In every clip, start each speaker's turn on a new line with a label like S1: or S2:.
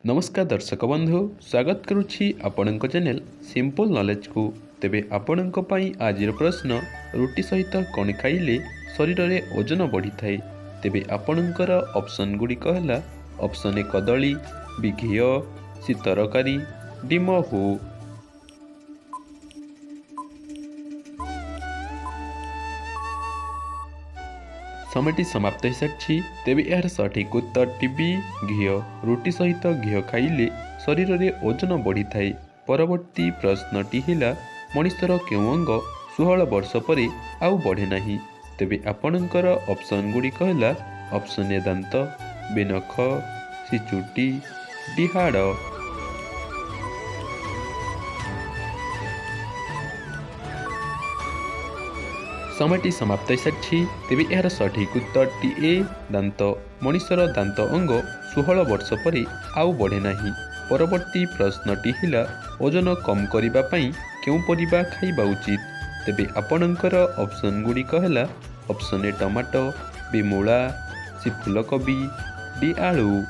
S1: नमस्कार दर्शक बंधु स्वागत करुछि आपणक चैनल सिंपल नॉलेज को। तेबे आपणक पई आजिर प्रश्न रुटी सहित कौन खाइले शरीर में ओजन बढ़ी थाए। तेबे आपणकर ऑप्शन गुड़िक है ऑप्शन ए कदली, बी घी, सी तरकारी, डी महू। समयटी समाप्त हो सारी। तेबे यार सठिक उत्तर टीबी घी। रुटी सहित घी खाइले शरीर में ओजन बढ़ी थाए। परवर्ती प्रश्नटी है मनुष्यर केउं अंग 16 वर्ष पर आउ बढ़े नहीं। तेबे आपणकर ऑप्शन गुड़िक है ऑप्शन ए दांत, बी नख, सी चुटी, डी हाड़। समयटी समाप्त हो सारी। तेबे यार सठिक उत्तर टी ए दांत। मनुष्यर दांत अंग 16 वर्ष पर आउ बढ़े नहीं। परवर्ती प्रश्नटी है ओजन कम करिबा पई केउं परिबा खाइबा उचित। तेबे आपणकर ऑप्शन गुड़िक है ऑप्शन ए टमाटो, बी मूला, सी फूलकोबी, डी आलू।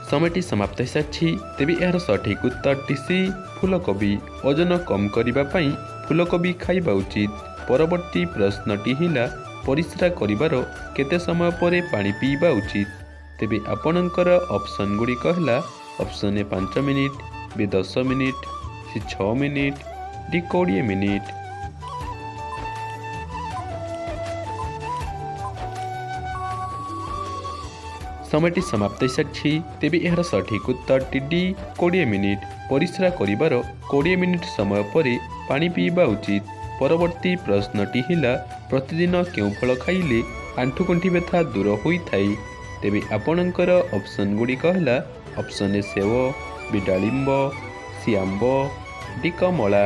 S1: समयटी समाप्त हो सारी। तेबे यार सठिक उत्तर टी सी फूलकोबी। ओजन कम करिबा पई फूलकोबी खाइबा उचित। परवर्ती प्रश्नटी है परिस्रा करिबार केते समय पर पानी पीबा उचित। तेबे आपणकर ऑप्शन गुड़िक है option A 5 minute, B 10 minute, C 6 minute, D 20 minute. समयटी समाप्त हो सारी। तेबे यार सठिक उत्तर टी डी 20 मिनिट। परिस्रा करिबार 20 मिनिट समय पर पानी पीबा उचित। परवर्ती प्रश्नटी है प्रतिदिन केउं फल खाइले आंठुगंठी व्यथा दूर होइथाए। तेबे आपणकर ऑप्शन गुड़िक है ऑप्शन ए सेव, बी डालिंब, सी आंब, डी कमला।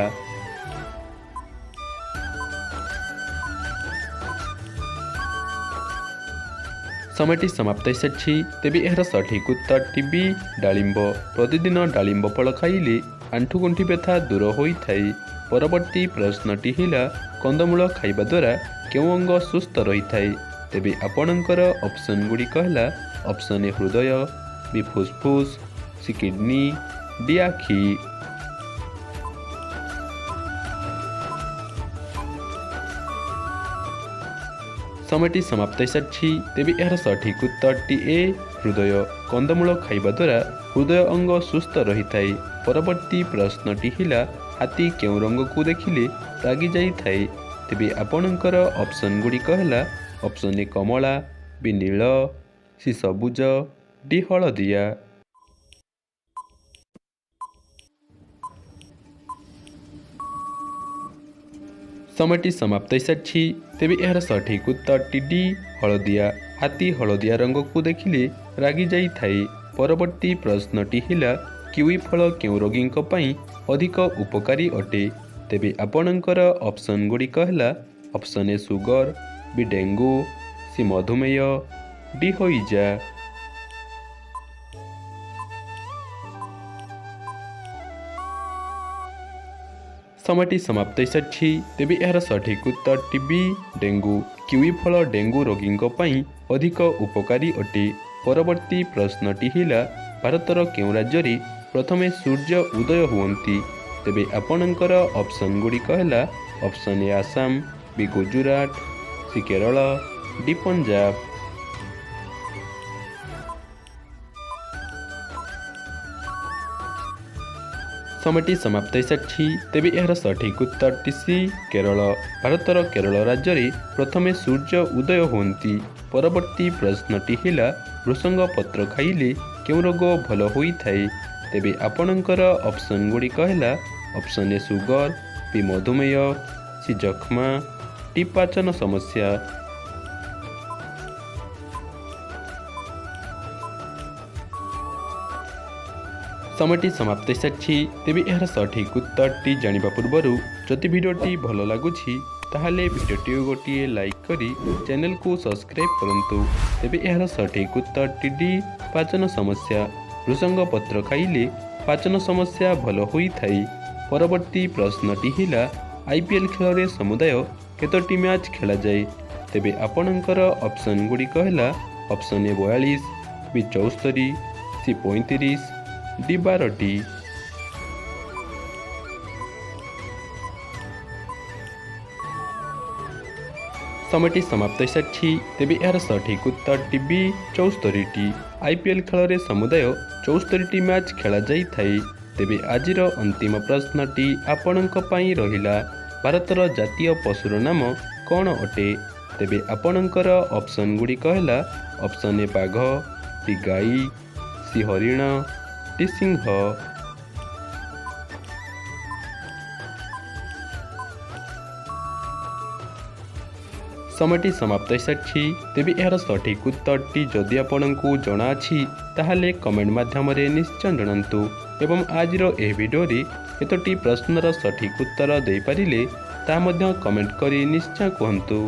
S1: समयटी समाप्त हो सारी। तेबे यार सठिक उत्तर टीबी डालिंब। प्रतिदिन डालिंब फल खाइले आंठुगंठी व्यथा दूर होइथाए। परवर्ती प्रश्नटी है कंदमूल खाइबा द्वारा केउं अंग सुस्थ रही थाए। तेबे आपणकर ऑप्शन गुड़िक है ऑप्शन ए हृदय, बी फुसफुस, सी किडनी, डी आखि। समयटी समाप्त हो सारी। तेबे यार सठिक उत्तर टी ए हृदय। कंदमूल खाइबा द्वारा हृदय अंग सुस्थ रही थाए। परवर्ती प्रश्नटी है हाथी केउं रंग को देखिले रागी जाई थाए। तेबे आपणकर ऑप्शन गुड़िक है ऑप्शन ए कमला, बी नील, सी सबुज, डी हलदिया। समयटी समाप्त हो सारी। तेबे यार सठिक उत्तर टी डी हलदिया। हाथी हलदिया रंग को देखिले रागी जाई थाए। परवर्ती प्रश्नटी है किवी फल केउं रोगी पई अधिक उपकारी अटे। तेबे आपणकर ऑप्शन गुड़िक है option A sugar, B dengue, C मधुमेह, डी होइजा। समयटी समाप्त हो सारी। तेबे यार सठिक उत्तर टीबी डेंगू। किवी फल डेंगू रोगी पई अधिक उपकारी अटे। परवर्ती प्रश्नटी है भारतर केउं राज्य रे प्रथमे सूर्य उदय हुअन्ति। तेबे आपणकर ऑप्शन गुड़िक है option A Assam, B Gujarat, C Kerala, D Punjab. समयटी समाप्त हो सारी। तेबे यार सठिक उत्तर टी सी केरल। भारतर केरल राज्य रे प्रथमे सूर्य उदय हुअन्ति। परवर्ती प्रश्नटी है भृषंग पत्र खाइले केउं रोग भल होइथाए। तेबे आपणकर ऑप्शन गुड़िक है ऑप्शन ए सुगर, बी मधुमेह, सी जख्मा, डी पाचन समस्या। समयटी समाप्त हो सारी। तेबे यार सठिक उत्तर टी जानिबा पूर्वरु जदि भिडियोटी भल लागुछि ताहले भिडियोटी गोटिए लाइक करी चैनल को सब्सक्राइब करंतु। तेबे यार सठिक उत्तर टी डी पाचन समस्या। भृषंग पत्र खाइले पाचन समस्या भल होइथाए। परवर्ती प्रश्नटी है आईपीएल खेल रे समुदाय केतोटी मैच खेला जाए। ତେବେ ଆପଣଙ୍କର ଅପସନ୍ ଗୁଡ଼ିକ ହେଲା option A 42, B 74, C 35, D 12ଟି। ସମୟଟି ସମାପ୍ତ ହୋଇସାରିଛି। ତେବେ ଏହାର ସଠିକ୍ ଉତ୍ତରଟି ବି 74ଟି। IPL ଖେଳରେ ସମୁଦାୟ 74ଟି ମ୍ୟାଚ୍ ଖେଳାଯାଇଥାଏ। ତେବେ ଆଜିର ଅନ୍ତିମ ପ୍ରଶ୍ନଟି ଆପଣଙ୍କ ପାଇଁ ରହିଲା, ଭାରତର ଜାତୀୟ ପଶୁର ନାମ କ'ଣ ଅଟେ? ତେବେ ଆପଣଙ୍କର ଅପସନ୍ ଗୁଡ଼ିକ ହେଲା ଅପସନ୍ ଏ ବାଘ, ବି ଗାଈ, ସି ହରିଣ, ଡି ସିଂହ। ସମୟଟି ସମାପ୍ତ ହୋଇସାରିଛି। ତେବେ ଏହାର ସଠିକ୍ ଉତ୍ତରଟି ଯଦି ଆପଣଙ୍କୁ ଜଣାଅଛି ତାହେଲେ କମେଣ୍ଟ ମାଧ୍ୟମରେ ନିଶ୍ଚୟ ଜଣାନ୍ତୁ ଏବଂ ଆଜିର ଏହି ଭିଡ଼ିଓରେ କେତୋଟି ପ୍ରଶ୍ନର ସଠିକ୍ ଉତ୍ତର ଦେଇପାରିଲେ ତାହା ମଧ୍ୟ କମେଣ୍ଟ କରି ନିଶ୍ଚୟ କୁହନ୍ତୁ।